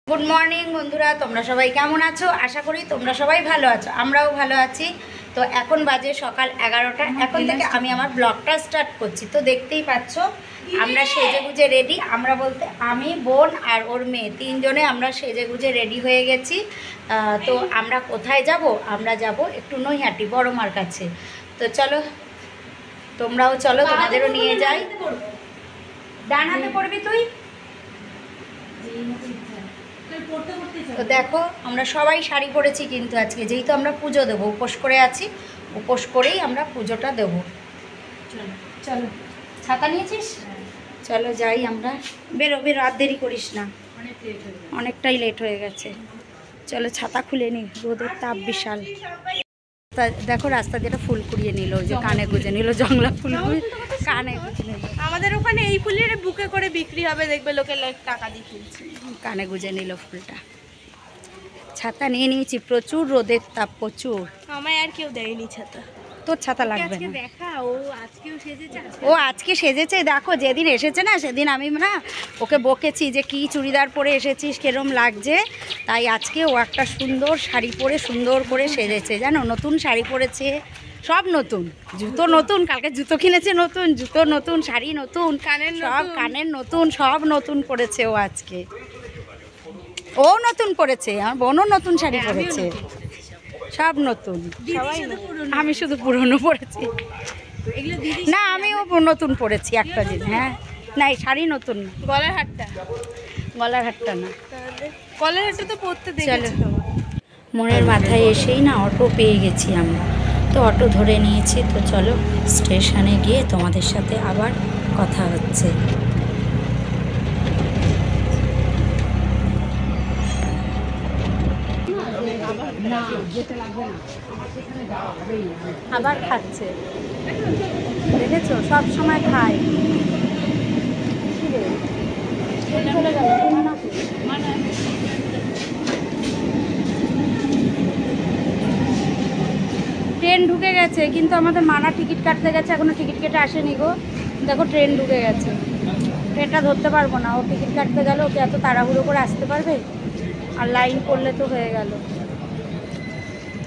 Good morning বন্ধুরা, তোমরা সবাই কেমন আছো? আশা করি তোমরা সবাই ভালো আছো, আমরাও ভালো আছি। তো এখন বাজে সকাল 11টা। এখন থেকে আমি আমার ব্লগটা স্টার্ট করছি। তো দেখতেই পাচ্ছ আমরা সেজে গুজে রেডি। আমরা বলতে আমি, বোন আর ওর মেয়ে, তিনজনে আমরা সেজে গুজে রেডি হয়ে গেছি। তো আমরা কোথায় যাব? আমরা যাব একটু নৈহাটি বড় মার কাছে। তো চলো, তোমরাও চলো, তোমাদেরও নিয়ে যাই। ডান হাতে পড়বি তুই। তো দেখো আমরা সবাই শাড়ি পরেছি, কিন্তু আজকে যেহেতু আমরা পুজো দেবো, উপোস করে আছি, উপোস করেই আমরা পুজোটা দেবো। চলো চলো, ছাতা নিয়েছিস? চলো যাই আমরা। বেরো বেরো, আর দেরি করিস না, অনেকটাই লেট হয়ে গেছে। চলো ছাতা খুলে নি, রোদের তাপ বিশাল। দেখো রাস্তা যেটা ফুল কুড়িয়ে নিল, ওই যে কানে গুঁজে নিল, জংলা ফুল কানে গুঁজে নিল। আমাদের ওখানে এই ফুলের বুকে করে বিক্রি হবে, দেখবে লোকে টাকা দিয়ে কিনছে। কানে গুঁজে নিল ফুলটা। ছাতা নিয়ে নিয়েছি, প্রচুর রোদের তাপ, প্রচুর। আমায় আর কেউ দেয়নি ছাতা। তোর ছাতা লাগবে না। দেখা, ও আজকেও সেজেছে। ও আজকে সেজেছে, দেখো যেদিন এসেছে না সেদিন আমি না ওকে বকেছি যে কি চুড়িদার পরে এসেছিস, কেরম লাগছে। তাই আজকে ও একটা সুন্দর শাড়ি পরে সুন্দর করে সেজেছে, জানো, নতুন শাড়ি পরেছে, সব নতুন, জুতো নতুন, কালকে জুতো কিনেছে নতুন, জুতো নতুন, শাড়ি নতুন, কানের নতুন, সব নতুন করেছে ও আজকে। ও নতুন পরেছে, আমার বোনও নতুন শাড়ি পরেছে, সব নতুন। আমি শুধু পুরনো পরেছি। না, আমিও নতুন পরেছি একটা জিনিস। হ্যাঁ না, এই শাড়ি নতুন। গলার হারটা, গলার হারটা না, গলার হারটা তো পরতে দেখেছি। মনের মাথায় এসেই না অটো পেয়ে গেছি আমরা, তো অটো ধরে নিয়েছি। তো চলো স্টেশনে গিয়ে তোমাদের সাথে আবার কথা হচ্ছে। আবার খাচ্ছে, দেখেছো, সব সময় খায়। ট্রেন ঢুকে গেছে, কিন্তু আমাদের মানা টিকিট কাটতে গেছে, এখনো টিকিট কেটে আসেনি গো। দেখো ট্রেন ঢুকে গেছে, ট্রেনটা ধরতে পারবো না। ও টিকিট কাটতে গেল, ওকে এত তাড়াহুড়ো করে আসতে পারবে? আর লাইন করলে তো হয়ে গেল।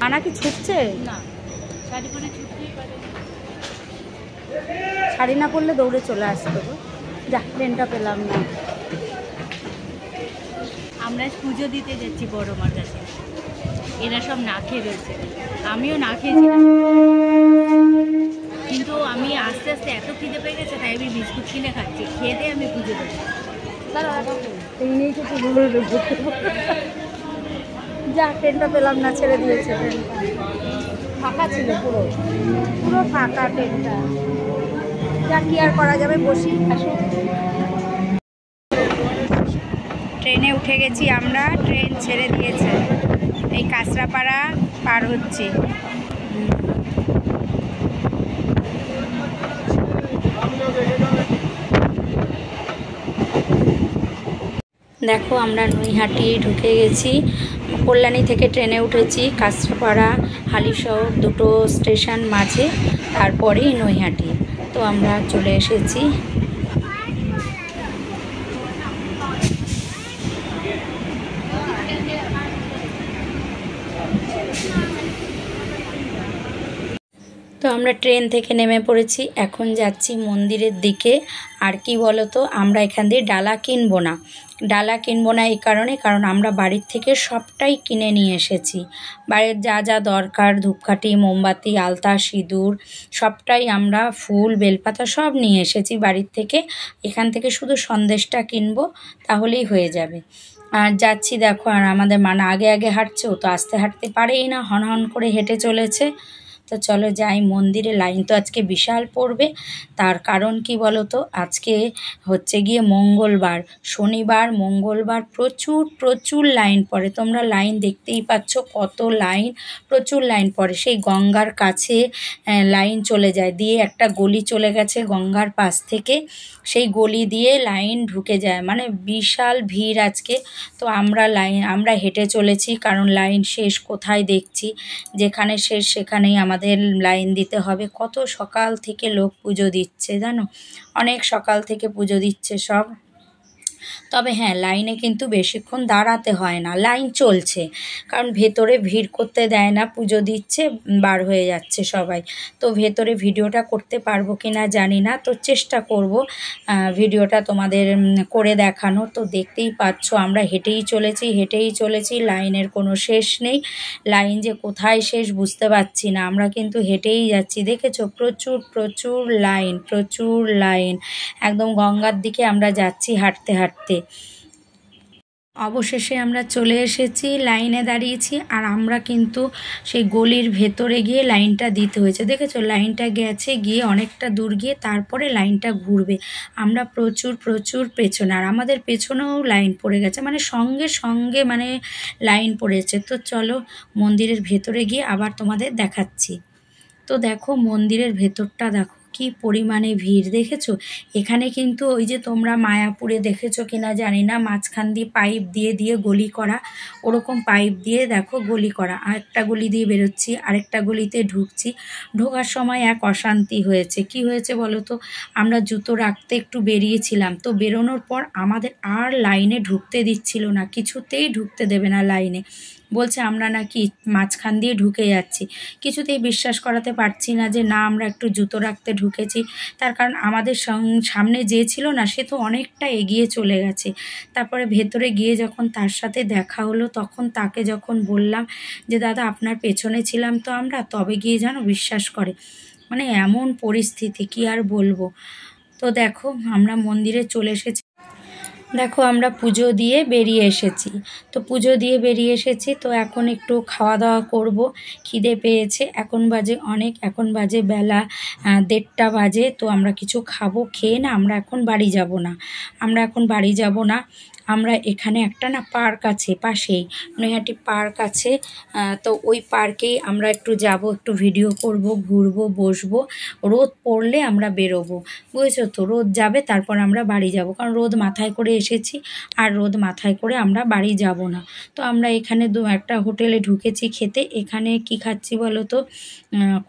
মানা কি ছুটছে? না, শাড়ি পরে ছুটতেই পারে। শাড়ি না পরলে দৌড়ে চলে আসতো গো। যা, ট্রেনটা পেলাম না। আমরা পুজো দিতে যাচ্ছি বড় মার কাছে। এরা সব না খেয়ে রয়েছে, আমিও না খেয়েছিলাম, কিন্তু আমি আস্তে আস্তে এত খিদে পেয়ে গেছে, তাই আমি বিস্কুট কিনে খাচ্ছি। খেয়ে দিয়ে আমি পুজো দেবো। যা, ট্রেনটা পেলাম না, ছেড়ে দিয়েছে। ট্রেনটা ফাঁকা ছিল, পুরো পুরো ফাঁকা ট্রেনটা। যা, কি আর করা যাবে, বসি। আসো, ট্রেনে উঠে গেছি আমরা, ট্রেন ছেড়ে দিয়েছে। এই কাঁচরাপাড়া পার হচ্ছি। দেখো আমরা নৈহাটি ঢুকে গেছি। কল্যাণী থেকে ট্রেনে উঠেছি, কাঁচরাপাড়া হালিশহর দুটো স্টেশন মাঝে, তারপরেই নৈহাটি। তো আমরা চলে এসেছি। তো আমরা ট্রেন থেকে নেমে পড়েছি, এখন যাচ্ছি মন্দিরের দিকে। আর কি বলো তো, আমরা এখান দিয়ে ডালা কিনবো না। ডালা কিনবো না এই কারণে, কারণ আমরা বাড়ির থেকে সবটাই কিনে নিয়ে এসেছি। বাড়ির যা যা দরকার, ধূপকাঠি, মোমবাতি, আলতা, সিঁদুর, সবটাই আমরা, ফুল, বেলপাতা সব নিয়ে এসেছি বাড়ির থেকে। এখান থেকে শুধু সন্দেশটা কিনবো, তাহলেই হয়ে যাবে। আর যাচ্ছি দেখো, আর আমাদের মানা আগে আগে হাঁটছে, ও তো আস্তে হাঁটতে পারেই না, হন হন করে হেঁটে চলেছে। তো চলো যাই মন্দিরে। লাইন তো আজকে বিশাল পড়বে, তার কারণ কি বলো তো, আজকে হচ্ছে গিয়ে মঙ্গলবার, শনিবার মঙ্গলবার প্রচুর প্রচুর লাইন পড়ে। তোমরা লাইন দেখতেই পাচ্ছ, কত লাইন, প্রচুর লাইন পড়ে। সেই গঙ্গার কাছে লাইন চলে যায়, দিয়ে একটা গলি চলে গেছে গঙ্গার পাশ থেকে, সেই গলি দিয়ে লাইন ঢুকে যায়, মানে বিশাল ভিড় আজকে। তো আমরা হেঁটে চলেছি, কারণ লাইন শেষ কোথায় দেখছি, যেখানে শেষ সেখানেই আমাদের লাইন দিতে হবে। কত সকাল থেকে লোক পুজো দিচ্ছে জানো, অনেক সকাল থেকে পুজো দিচ্ছে সব। তবে হ্যাঁ, লাইনে কিন্তু বেশিক্ষণ দাঁড়াতে হয় না, লাইন চলছে, কারণ ভেতরে ভিড় করতে দেয় না, পুজো দিচ্ছে বার হয়ে যাচ্ছে সবাই। তো ভেতরে ভিডিওটা করতে পারবো কি না জানি না, তো চেষ্টা করব ভিডিওটা তোমাদের করে দেখানো। তো দেখতেই পাচ্ছ আমরা হেঁটেই চলেছি, লাইনের কোনো শেষ নেই, লাইন যে কোথায় শেষ বুঝতে পারছি না, আমরা কিন্তু হেঁটেই যাচ্ছি। দেখেছো, প্রচুর প্রচুর লাইন, প্রচুর লাইন, একদম গঙ্গার দিকে আমরা যাচ্ছি হাঁটতে হাঁটতে। অবশেষে আমরা চলে এসেছি, লাইনে দাঁড়িয়েছি, আর আমরা কিন্তু সেই গলির ভেতরে গিয়ে লাইনটা দিতে হয়েছে। দেখেছো, লাইনটা গেছে, গিয়ে অনেকটা দূর গিয়ে তারপরে লাইনটা ঘুরবে। আমরা প্রচুর প্রচুর পেছনে, আর আমাদের পেছনেও লাইন পড়ে গেছে, মানে সঙ্গে সঙ্গে মানে লাইন পড়েছে। তো চলো মন্দিরের ভেতরে গিয়ে আবার তোমাদের দেখাচ্ছি। তো দেখো মন্দিরের ভেতরটা দেখো কি পরিমাণে ভিড়, দেখেছো? এখানে কিন্তু ওই যে তোমরা মায়াপুরে দেখেছো কিনা জানি না, মাঝখান দিয়ে পাইপ দিয়ে দিয়ে গলি করা, ওরকম পাইপ দিয়ে দেখো গলি করা, আরেকটা গলি দিয়ে বেরোচ্ছি, আরেকটা গলিতে ঢুকছি। ঢোকার সময় এক অশান্তি হয়েছে। কি হয়েছে বলো তো? আমরা জুতো রাখতে একটু বেরিয়েছিলাম, তো বেরোনোর পর আমাদের আর লাইনে ঢুকতে দিচ্ছিল না, কিছুতেই ঢুকতে দেবে না লাইনে, বলছে আমরা নাকি মাঝখান দিয়ে ঢুকে যাচ্ছি। কিছুতেই বিশ্বাস করাতে পারছি না যে না, আমরা একটু জুতো রাখতে ঢুকেছি। তার কারণ আমাদের সামনে যে ছিল না, সে তো অনেকটা এগিয়ে চলে গেছে। তারপরে ভেতরে গিয়ে যখন তার সাথে দেখা হলো, তখন তাকে যখন বললাম যে দাদা আপনার পেছনে ছিলাম তো আমরা, তবে গিয়ে যেন বিশ্বাস করে। মানে এমন পরিস্থিতি, কি আর বলবো। তো দেখো আমরা মন্দিরে চলে এসেছি, দেখো আমরা পুজো দিয়ে বেরিয়ে এসেছি। তো পুজো দিয়ে বেরিয়ে এসেছি, তো এখন একটু খাওয়া দাওয়া করব, খিদে পেয়েছে। এখন বাজে অনেক, এখন বাজে বেলা 1:30 বাজে। তো আমরা কিছু খাবো, খেয়ে না আমরা এখন বাড়ি যাব না, আমরা এখানে একটা না পার্ক আছে পাশেই, নৈহাটি পার্ক আছে। তো ওই পার্কেই আমরা একটু যাব, একটু ভিডিও করব, ঘুরবো, বসবো। রোদ পড়লে আমরা বেরোবো, বুঝেছো তো? রোদ যাবে তারপর আমরা বাড়ি যাব, কারণ রোদ মাথায় করে এসেছি, আর রোদ মাথায় করে আমরা বাড়ি যাব না। তো আমরা এখানে একটা হোটেলে ঢুকেছি খেতে। এখানে কি খাচ্ছি বলো তো?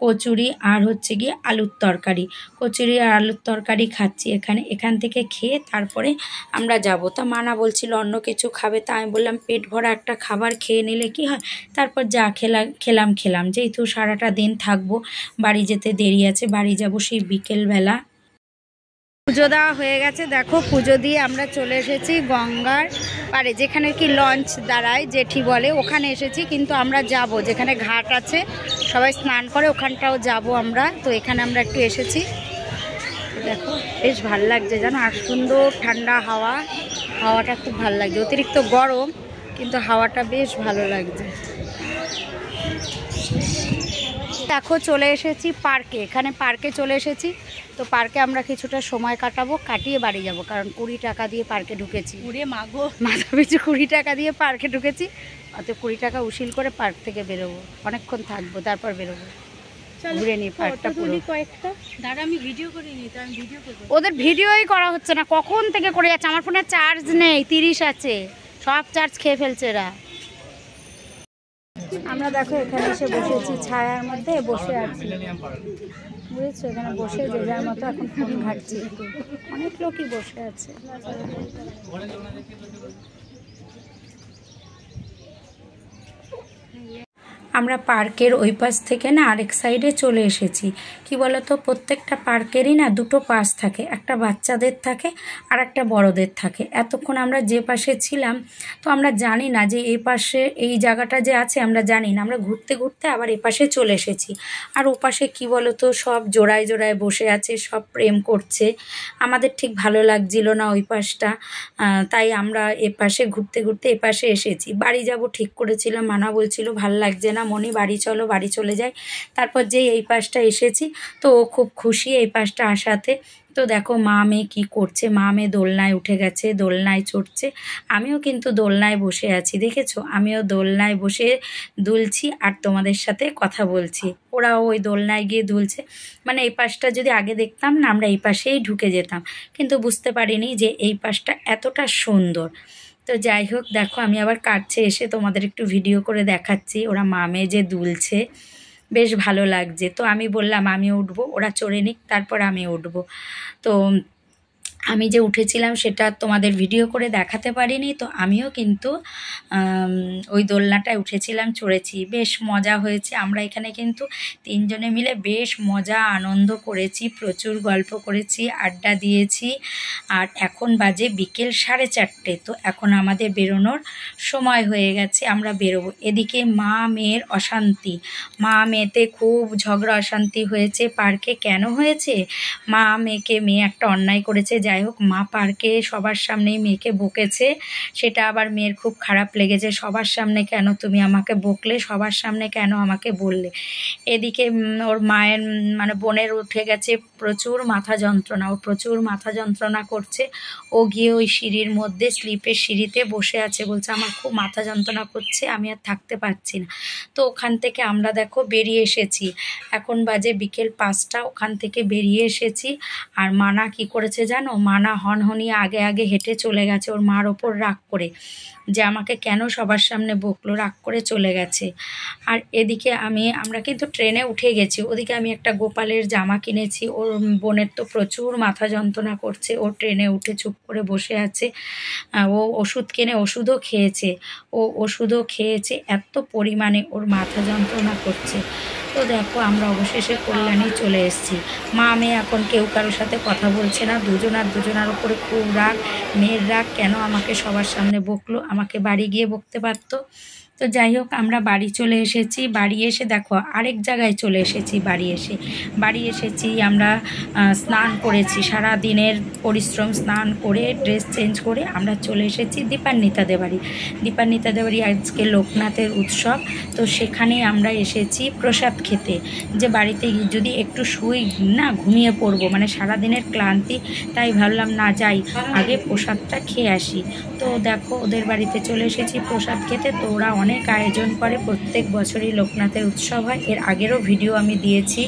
কচুরি আর হচ্ছে গিয়ে আলুর তরকারি, কচুরি আর আলুর তরকারি খাচ্ছি এখান থেকে খেয়ে তারপরে আমরা যাব। তা মানা বলছিল অন্য কিছু খাবে, তা আমি বললাম পেট ভরা একটা খাবার খেয়ে নিলে কি হয়, তারপর যা খেলাম, যেহেতু সারাটা দিন থাকবো, বাড়ি যেতে দেরি আছে, বাড়ি যাব সেই বিকেলবেলা। পুজো দেওয়া হয়ে গেছে, দেখো পুজো দিয়ে আমরা চলে এসেছি গঙ্গার পাড়ে, যেখানে কি লঞ্চ দাঁড়ায় জেঠি বলে, ওখানে এসেছি। কিন্তু আমরা যাব যেখানে ঘাট আছে, সবাই স্নান করে, ওখানটাও যাব আমরা। তো এখানে আমরা একটু এসেছি, দেখো বেশ ভালো লাগছে জানো, আর সুন্দর ঠান্ডা হাওয়াটা খুব ভালো লাগছে। অতিরিক্ত গরম, কিন্তু হাওয়াটা বেশ ভালো লাগছে। দেখো চলে এসেছি পার্কে, এখানে পার্কে চলে এসেছি। তো পার্কে আমরা কিছুটা সময় কাটাবো, কাটিয়ে বাড়ি যাব, কারণ 20 টাকা দিয়ে পার্কে ঢুকেছি। মাথা পিছু 20 টাকা দিয়ে পার্কে ঢুকেছি, অত 20 টাকা উসিল করে পার্ক থেকে বেরোবো, অনেকক্ষণ থাকবো, তারপর বেরোবো, ঘুরে নিই পার্কটা পুরো। ওদের ভিডিওই করা হচ্ছে না, কখন থেকে করে যাচ্ছে। আমার ফোনে চার্জ নেই, 30 আছে, সব চার্জ খেয়ে ফেলছে এরা। আমরা দেখো এখানে এসে বসেছি, ছায়ার মধ্যে বসে আছি, বুঝেছো? এখানে বসে যে যার মতো এখন ফোন ঘাটছি, অনেক লোকই বসে আছে। আমরা পার্কের ওই পাশ থেকে না আরেক সাইডে চলে এসেছি। কি বলতো, প্রত্যেকটা পার্কেরই না দুটো পাশ থাকে, একটা বাচ্চাদের থাকে আর একটা বড়দের থাকে। এতক্ষণ আমরা যে পাশে ছিলাম, তো আমরা জানি না যে এই পাশে এই জায়গাটা যে আছে, আমরা জানি না। আমরা ঘুরতে ঘুরতে আবার এ পাশে চলে এসেছি, আর ও পাশে কী বলতো, সব জোড়ায় জোড়ায় বসে আছে, সব প্রেম করছে। আমাদের ঠিক ভালো লাগছিল না ওই পাশটা, তাই আমরা এ পাশে ঘুরতে ঘুরতে এ পাশে এসেছি। বাড়ি যাব ঠিক করেছিলাম, মানা বলছিল ভাল লাগছে না মনি, বাড়ি চলো, বাড়ি চলে যাই। তারপর যেই এই পাশটা এসেছি, তো ও খুব খুশি এই পাশটা আসাতে। তো দেখো মা মেয়ে কী করছে, মা মেয়ে দোলনায় উঠে গেছে, দোলনায় চড়ছে। আমিও কিন্তু দোলনায় বসে আছি, দেখেছো? আমিও দোলনায় বসে দুলছি আর তোমাদের সাথে কথা বলছি। ওরাও ওই দোলনায় গিয়ে দুলছে। মানে এই পাশটা যদি আগে দেখতাম না, আমরা এই পাশেই ঢুকে যেতাম, কিন্তু বুঝতে পারিনি যে এই পাশটা এতটা সুন্দর। তো যাই হোক, দেখো আমি আবার কাছে এসে তোমাদের একটু ভিডিও করে দেখাচ্ছি, ওরা মা মেয়ে যে দুলছে, বেশ ভালো লাগছে। তো আমি বললাম আমিও উঠবো, ওরা চড়ে নিক, তারপর আমি উঠবো। তো আমি যে উঠেছিলাম সেটা তোমাদের ভিডিও করে দেখাতে পারিনি। তো আমিও কিন্তু ওই দোলনাটায় উঠেছিলাম, চড়েছি, বেশ মজা হয়েছে। আমরা এখানে কিন্তু 3 জনে মিলে বেশ মজা আনন্দ করেছি, প্রচুর গল্প করেছি, আড্ডা দিয়েছি। আর এখন বাজে বিকেল 4:30। তো এখন আমাদের বেরোনোর সময় হয়ে গেছে, আমরা বেরোবো। এদিকে মা মেয়ের অশান্তি, মা মেয়েতে খুব ঝগড়া অশান্তি হয়েছে পার্কে। কেন হয়েছে? মেয়ে একটা অন্যায় করেছে। যাই হোক, মা পার্কে সবার সামনেই মেয়েকে বকেছে, সেটা আবার মেয়ের খুব খারাপ লেগেছে। সবার সামনে কেন তুমি আমাকে বকলে, সবার সামনে কেন আমাকে বললে। এদিকে ওর মায়ের মানে বোনের উঠে গেছে প্রচুর মাথা যন্ত্রণা, ও প্রচুর মাথা যন্ত্রণা করছে। ও গিয়ে ওই সিঁড়ির মধ্যে স্লিপের সিঁড়িতে বসে আছে, বলছে আমার খুব মাথা যন্ত্রণা করছে, আমি আর থাকতে পারছি না। তো ওখান থেকে আমরা দেখো বেরিয়ে এসেছি, এখন বাজে বিকেল 5টা। ওখান থেকে বেরিয়ে এসেছি। আর মানা কি করেছে জানো? মানা হনহনিয়ে আগে আগে হেঁটে চলে গেছে ওর মার ওপর রাগ করে, যে আমাকে কেন সবার সামনে বকলো, রাগ করে চলে গেছে। আর এদিকে আমরা কিন্তু ট্রেনে উঠে গেছি। ওদিকে আমি একটা গোপালের জামা কিনেছি। ওর বোনের তো প্রচুর মাথা যন্ত্রণা করছে, ও ট্রেনে উঠে চুপ করে বসে আছে। ও ওষুধ কিনে ওষুধও খেয়েছে, এত পরিমাণে ওর মাথা যন্ত্রণা করছে। তো দেখো, আমরা অবশেষে কল্যাণী চলে এসেছি। মা মেয়ে এখন কেউ কারোর সাথে কথা বলছে না, দুজনার ওপরে খুব রাগ। মেয়ের রাগ, কেন আমাকে সবার সামনে বকলো, আমাকে বাড়ি গিয়ে বকতে পারতো। তো যাই হোক, আমরা বাড়ি চলে এসেছি। বাড়ি এসে দেখো আরেক জায়গায় চলে এসেছি। বাড়ি এসেছি আমরা স্নান করেছি, সারা দিনের পরিশ্রম, স্নান করে ড্রেস চেঞ্জ করে আমরা চলে এসেছি দীপান্বিতাদের বাড়ি। আজকে লোকনাথের উৎসব, তো সেখানে আমরা এসেছি প্রসাদ খেতে। যে বাড়িতে যদি একটু শুই না, ঘুমিয়ে পড়বো, মানে সারাদিনের ক্লান্তি, তাই ভাবলাম না যাই, আগে প্রসাদটা খেয়ে আসি। তো দেখো ওদের বাড়িতে চলে এসেছি প্রসাদ খেতে। তো ওরা অনেক আয়োজন করে, প্রত্যেক বছরই লোকনাথের উৎসব হয়। এর আগেরও ভিডিও আমি দিয়েছি,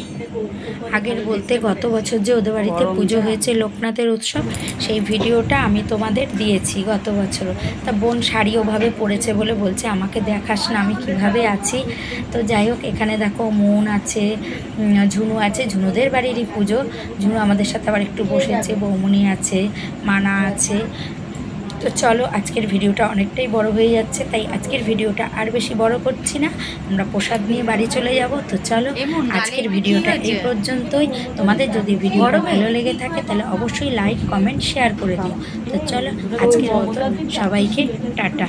আগের বলতে গত বছর যে ওদের বাড়িতে পুজো হয়েছে লোকনাথের উৎসব, সেই ভিডিওটা আমি তোমাদের দিয়েছি গত বছর। তা বোন শাড়ি ওভাবে পরেছে বলে বলছে আমাকে দেখাস না আমি কিভাবে আছি। তো যাই হোক, এখানে দেখো মন আছে, ঝুনু আছে, ঝুনুদের বাড়িরই পুজো। ঝুনু আমাদের সাথে আবার একটু বসেছে, বৌমনি আছে, মানা আছে। তো চলো, আজকের ভিডিওটা অনেকটাই বড় হয়ে যাচ্ছে, তাই আজকের ভিডিওটা আর বেশি বড় করছি না, আমরা প্রসাদ নিয়ে বাড়ি চলে যাব। তো চলো, আজকের ভিডিওটা এই পর্যন্তই। তোমাদের যদি ভিডিওটা ভালো লেগে থাকে তাহলে অবশ্যই লাইক, কমেন্ট, শেয়ার করে দিও। তো চলো, আজকের মতো সবাইকে টাটা।